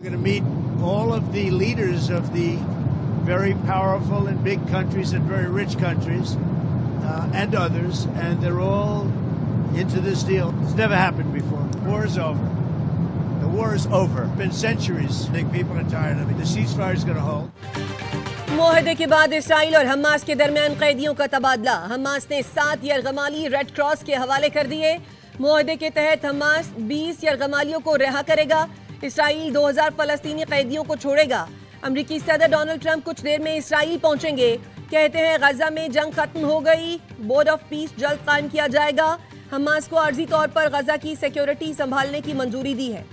We're going to meet all of the leaders of the very powerful and big countries and very rich countries and others, and they're all into this deal. It's never happened before. War is over. The war is over. It's been centuries. I think people are tired of it. The ceasefire is going to hold. मुआहदे के बाद Israel और Hamas के दरमियान कैदियों का तबादला। Hamas ने 7 यरगमाली red cross के हवाले कर दिए। मुआहदे के तहत हमास 20 यरगमालियों को रिहा करेगा। इसराइल 2000 फलस्तीनी कैदियों को छोड़ेगा। अमरीकी सदर डोनाल्ड ट्रंप कुछ देर में इसराइल पहुंचेंगे। कहते हैं गजा में जंग खत्म हो गई, बोर्ड ऑफ पीस जल्द कायम किया जाएगा। हमास को आर्जी तौर पर गजा की सिक्योरिटी संभालने की मंजूरी दी है।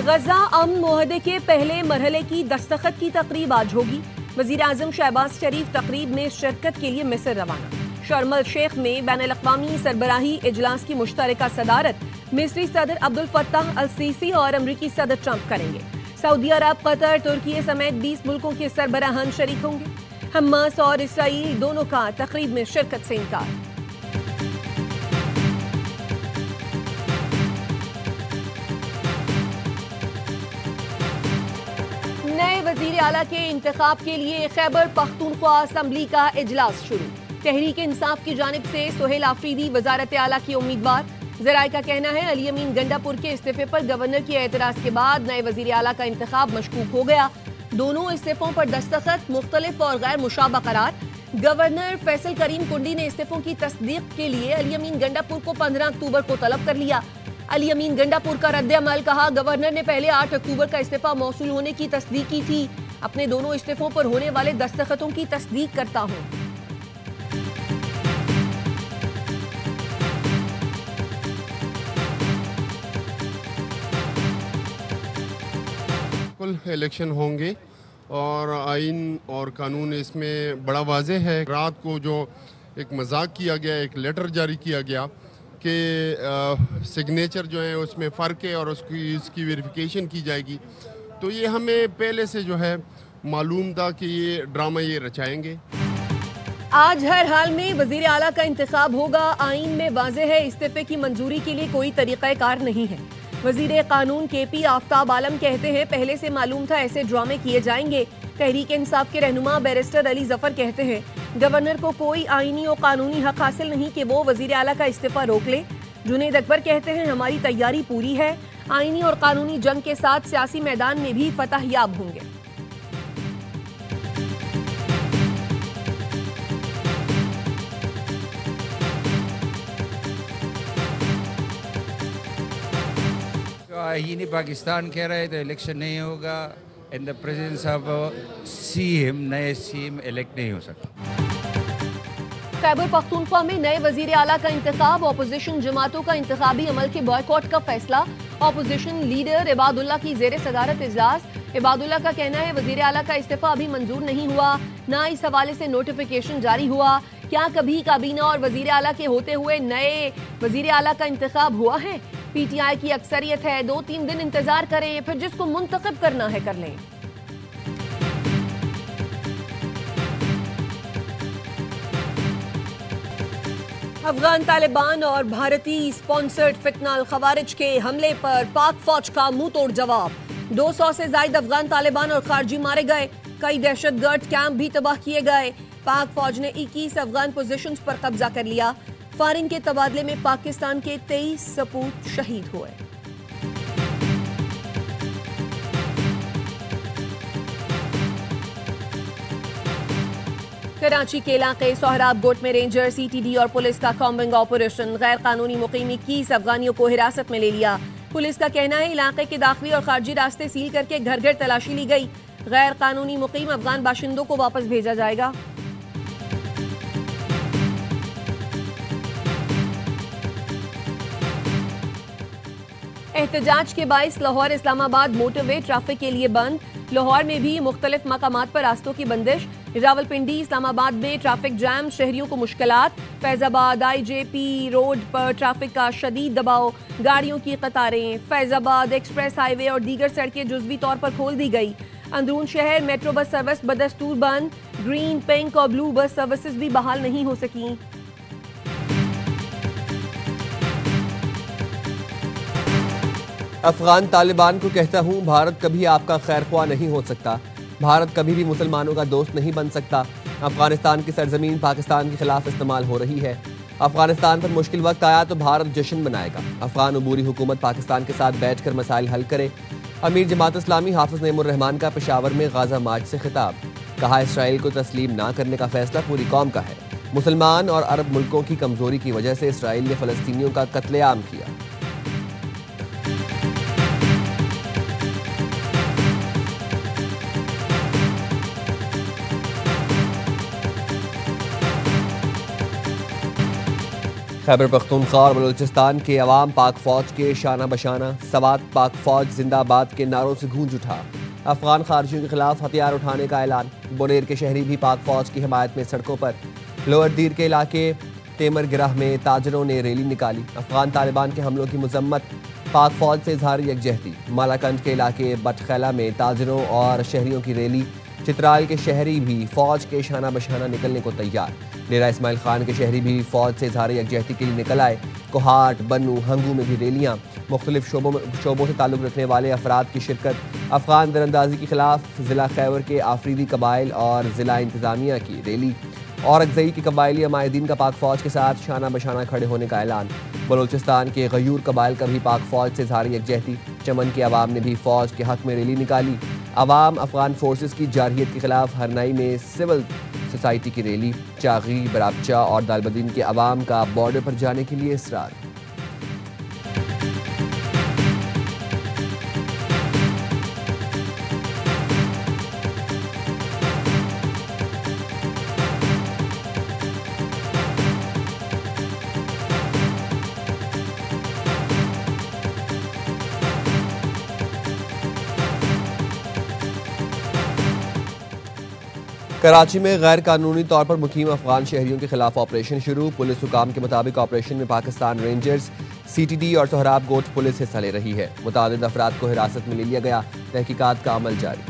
गजा अमन मुआहदे के पहले मरहले की दस्तखत की तकरीब आज होगी। वजीर आजम शहबाज शरीफ तकरीब में शिरकत के लिए मिस्र रवाना। शर्म अल शेख में बैनुल-अक़वामी सरबराही इजलास की मुश्तरका सदारत मिस्री सदर अब्दुल फत्ताह अल सीसी और अमरीकी सदर ट्रंप करेंगे। सऊदी अरब, कतर, तुर्की समेत 20 मुल्कों के सरबराहान शरीक होंगे। हमास और इसराइल दोनों का तकरीब में शिरकत से इनकार। नए वजीर आला के इंतखाब के लिए खैबर पख्तूनख्वा असम्बली का इजलास शुरू। तहरीक इंसाफ की जानिब से सुहेल आफरीदी वजारत आला की उम्मीदवार। जराये का कहना है अली अमीन गंडापुर के इस्तीफे पर गवर्नर के एतराज के बाद नए वजीर आला का इंतखाब मशकूक हो गया। दोनों इस्तीफों पर दस्तखत मुख्तलिफ और गैर मुशाबा करार। गवर्नर फैसल करीम कुंडी ने इस्तीफों की तस्दीक के लिए अली अमीन गंडापुर को 15 अक्टूबर को तलब कर लिया। अली अमीन गंडापुर का रद्द अमल, कहा गवर्नर ने पहले 8 अक्टूबर का इस्तीफा मौसूल होने की तस्दीक की थी। अपने दोनों इस्तीफों पर होने वाले दस्तखतों की तस्दीक करता हूं। कुल इलेक्शन होंगे और आइन और कानून इसमें बड़ा वाज़ेह है। रात को जो एक मजाक किया गया, एक लेटर जारी किया गया कि सिग्नेचर जो है उसमें फ़र्क है और इसकी वेरिफिकेशन की जाएगी, तो ये हमें पहले से जो है मालूम था कि ये ड्रामा ये रचाएंगे। आज हर हाल में वजीर आला का इंतखाब होगा। आइन में वाज़ेह है इस्तीफे की मंजूरी के लिए कोई तरीक़ाकार नहीं है। वजीर कानून KP आफ्ताब आलम कहते हैं पहले से मालूम था ऐसे ड्रामे किए जाएंगे। तहरीक इंसाफ के रहनुमा बैरिस्टर अली जफर कहते हैं गवर्नर को कोई आईनी और कानूनी हक हासिल नहीं कि वो वजीर आला का इस्तीफा रोक ले। जुनेद अकबर कहते हैं हमारी तैयारी पूरी है। आईनी और कानूनी जंग के साथ सियासी मैदान में भी फतह याब होंगे। आईनी पाकिस्तान कह रहे तो इलेक्शन नहीं होगा। In the presence of CM नए सीएम इलेक्ट नहीं हो सकता। खैबर पख्तूनख्वा में नए वजीर आला का इंतखाब। अपोजिशन जमातों का इंतखाबी अमल के बॉयकॉट का फैसला। अपोजिशन लीडर इबादुल्ला की जेर सदारत इजलास। इबादुल्ला का कहना है वजीर आला का इस्तीफा अभी मंजूर नहीं हुआ, ना इस हवाले से नोटिफिकेशन जारी हुआ। क्या कभी काबीना और वजीर आला के होते हुए नए वजीर आला का इंतखाब हुआ है? PTI की अक्सरियत है, 2-3 दिन इंतजार करें, फिर जिसको मुंतखब करना है कर लें। अफगान तालिबान और भारतीय स्पॉन्सर्ड फितना अल खवारिज के हमले पर पाक फौज का मुंह तोड़ जवाब। 200 से ज्यादा अफगान तालिबान और खारजी मारे गए। कई दहशतगर्द कैंप भी तबाह किए गए। पाक फौज ने 21 अफगान पोजीशंस पर कब्जा कर लिया। फायरिंग के तबादले में पाकिस्तान के 23 सपूत शहीद हुए। कराची के इलाके सोहराब गोट में रेंजर, CTD और पुलिस का कॉम्बिंग ऑपरेशन। गैर कानूनी मुकीम 21 अफगानियों को हिरासत में ले लिया। पुलिस का कहना है इलाके के दाखिली और खारजी रास्ते सील करके घर घर तलाशी ली गई। गैर कानूनी मुकीम अफगान बाशिंदों को वापस भेजा जाएगा। एहतजाज के बाइस लाहौर इस्लामाबाद मोटरवे ट्रैफिक के लिए बंद। लाहौर में भी मुख्तलिफ मकामात पर रास्तों की बंदिश। रावलपिंडी इस्लामाबाद में ट्रैफिक जैम, शहरियों को मुश्किलात। फैजाबाद IJP रोड पर ट्रैफिक का शदीद दबाव, गाड़ियों की कतारें। फैजाबाद एक्सप्रेस हाईवे और दीगर सड़कें जुज़वी तौर पर खोल दी गई। अंदरून शहर मेट्रो बस सर्विस बदस्तूर बंद। ग्रीन, पिंक और ब्लू बस सर्विसेज भी बहाल नहीं हो सकी। अफगान तालिबान को कहता हूं, भारत कभी आपका खैरख्वाह नहीं हो सकता। भारत कभी भी मुसलमानों का दोस्त नहीं बन सकता। अफगानिस्तान की सरजमीन पाकिस्तान के खिलाफ इस्तेमाल हो रही है। अफगानिस्तान पर मुश्किल वक्त आया तो भारत जश्न मनाएगा। अफगान अबूरी हुकूमत पाकिस्तान के साथ बैठकर मसाइल हल करे। अमीर जमात इस्लामी हाफिज नईमुर रहमान का पेशावर में गाजा मार्च से खिताब। कहा, इसराइल को तस्लीम ना करने का फैसला पूरी कौम का है। मुसलमान और अरब मुल्कों की कमजोरी की वजह से इसराइल ने फलस्तीनियों का कत्लेआम किया। खैबर पख्तूनख्वा और बलूचिस्तान के अवाम पाक फौज के शाना बशाना सवात पाक फौज जिंदाबाद के नारों से गूंज उठा। अफगान खारजियों के खिलाफ हथियार उठाने का ऐलान। बुनेर के शहरी भी पाक फौज की हिमायत में सड़कों पर। लोअर दीर के इलाके तेमर गिरह में ताजरों ने रैली निकाली। अफगान तालिबान के हमलों की मजम्मत। पाक फौज से इजहार यकजहती। मालाकंज के इलाके बटखैला में ताजरों और शहरियों की रैली। चित्राल के शहरी भी फौज के शाना बशाना निकलने को तैयार। डेरा इस्माइल खान के शहरी भी फौज से इजहार यकजहती के लिए निकल आए। कोहाट, बन्नू, हंगू में भी रैलियाँ। मुख्तलिफ शोबों से ताल्लुक़ रखने वाले अफराद की शिरकत। अफगान दरअंदाजी के खिलाफ ज़िला खैबर के आफरीदी कबाइल और ज़िला इंतज़ामिया की रैली। और अगजई के कबायली अमायदीन का पाक फौज के साथ शाना बशाना खड़े होने का ऐलान। बलूचिस्तान के गयूर कबाइल का भी पाक फौज से इजहार यकजहती। चमन के अवाम ने भी फौज के हक में रैली निकाली। अवाम अफगान फोर्सेस की जारहियत के खिलाफ हरनाई में सिविल सोसाइटी की रैली। चागी, बराबचा और दालबदीन के अवाम का बॉर्डर पर जाने के लिए इसरार। कराची में गैर कानूनी तौर पर मुकीम अफगान शहरियों के खिलाफ ऑपरेशन शुरू। पुलिस हुकाम के मुताबिक ऑपरेशन में पाकिस्तान रेंजर्स, CTD और सोहराब गोट पुलिस हिस्सा ले रही है। मुतादिद अफराद को हिरासत में ले लिया गया। तहकीकात का अमल जारी।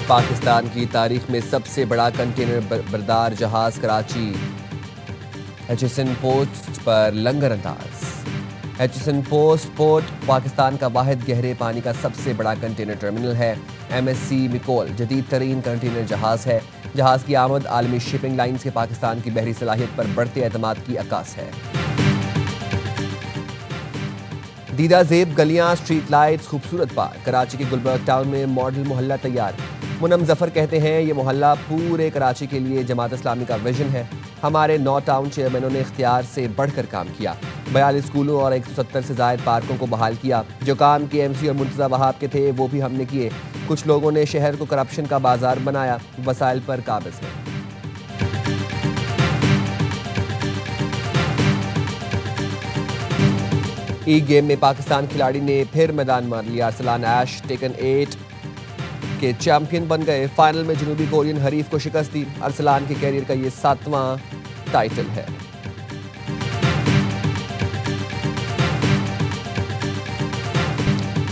पाकिस्तान की तारीख में सबसे बड़ा कंटेनर बरदार जहाज कराची HSN पोस्ट पर लंगर अंदाज। HSN पोर्ट पाकिस्तान का वाहिद गहरे पानी का सबसे बड़ा कंटेनर टर्मिनल है। MSC मिकोल जदीद तरीन कंटेनर जहाज है। जहाज की आमद आलमी शिपिंग लाइन्स के पाकिस्तान की बहरी सलाहियत पर बढ़ते एतमाद की अक्कास है। दीदा जेब गलियां, स्ट्रीट लाइट्स, खूबसूरत पार्क। कराची के गुलबर्ग टाउन में मॉडल मोहल्ला तैयार। मुनम जफर कहते हैं, ये मोहल्ला पूरे कराची के लिए जमात इस्लामी का विजन है। हमारे 9 टाउन चेयरमैनों ने इख्तियार से बढ़कर काम किया। 42 स्कूलों और 170 से ज़ायद पार्कों को बहाल किया। जो काम KMC और मुर्तज़ा वहाब के थे वो भी हमने किए। कुछ लोगों ने शहर को करप्शन का बाजार बनाया। वसाइल पर काबिज है। ई गेम में पाकिस्तान खिलाड़ी ने फिर मैदान मार लिया। अरसलान ऐश टेकन 8 के चैंपियन बन गए। फाइनल में जनूबी कोरियन हरीफ को शिकस्त दी। अरसलान के कैरियर का ये 7वां टाइटल है।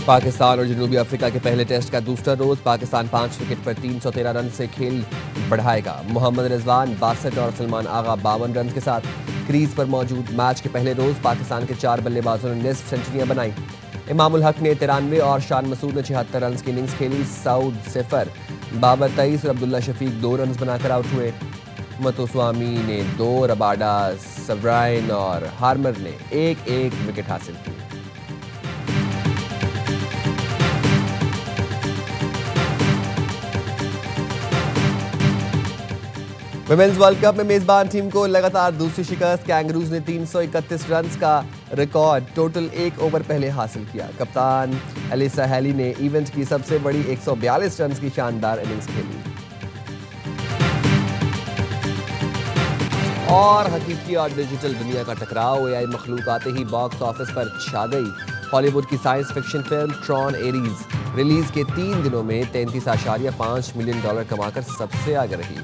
पाकिस्तान और जनूबी अफ्रीका के पहले टेस्ट का दूसरा रोज। पाकिस्तान 5 विकेट पर 313 रन से खेल बढ़ाएगा। मोहम्मद रिजवान 62 और सलमान आगा 52 रन के साथ क्रीज पर मौजूद। मैच के पहले रोज पाकिस्तान के 4 बल्लेबाजों ने निस्फ सेंचुरियां बनाई। इमामुल हक ने 93 और शान मसूद ने 76 रन की इनिंग्स खेली। सऊद 0, बाबर 23 और अब्दुल्ला शफीक 2 रन बनाकर आउट हुए। मतोस्वामी ने 2, रबाडा, सवराइन और हार्मर ने 1-1 विकेट हासिल की। विमेंस वर्ल्ड कप में मेजबान टीम को लगातार दूसरी शिकस्त। कैंगरूज ने 331 रन का रिकॉर्ड टोटल 1 ओवर पहले हासिल किया। कप्तान एलिसा हैली ने इवेंट की सबसे बड़ी 142 रन की शानदार इनिंग्स खेली। और हकीकी और डिजिटल दुनिया का टकराव। AI मखलूक आते ही बॉक्स ऑफिस पर छा गई। हॉलीवुड की science fiction film Tron Aries release के 3 दिनों में $33.5 मिलियन कमाकर सबसे आगे रही।